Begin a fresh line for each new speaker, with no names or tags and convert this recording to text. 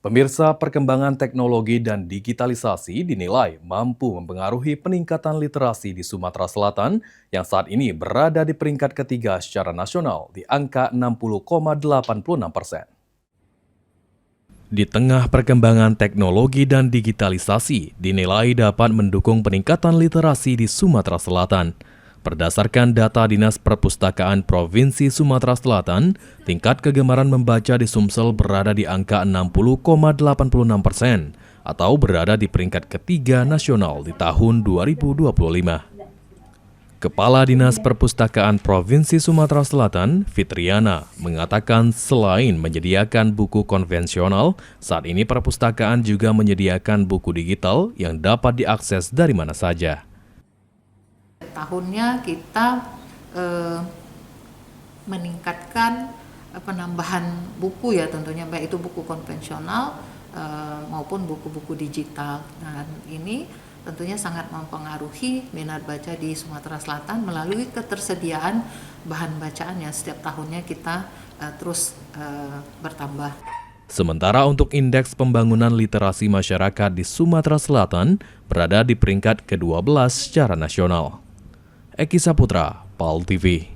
Pemirsa, perkembangan teknologi dan digitalisasi dinilai mampu mempengaruhi peningkatan literasi di Sumatera Selatan yang saat ini berada di peringkat ketiga secara nasional di angka 60,86%. Di tengah perkembangan teknologi dan digitalisasi dinilai dapat mendukung peningkatan literasi di Sumatera Selatan. Berdasarkan data Dinas Perpustakaan Provinsi Sumatera Selatan, tingkat kegemaran membaca di Sumsel berada di angka 60,86% atau berada di peringkat ketiga nasional di tahun 2025. Kepala Dinas Perpustakaan Provinsi Sumatera Selatan, Fitriana, mengatakan selain menyediakan buku konvensional, saat ini perpustakaan juga menyediakan buku digital yang dapat diakses dari mana saja.
Tahunnya kita meningkatkan penambahan buku ya tentunya, baik itu buku konvensional maupun buku-buku digital. Dan ini tentunya sangat mempengaruhi minat baca di Sumatera Selatan melalui ketersediaan bahan bacaan yang setiap tahunnya kita terus bertambah.
Sementara untuk indeks pembangunan literasi masyarakat di Sumatera Selatan berada di peringkat ke-12 secara nasional. Eki Saputra, PAL TV.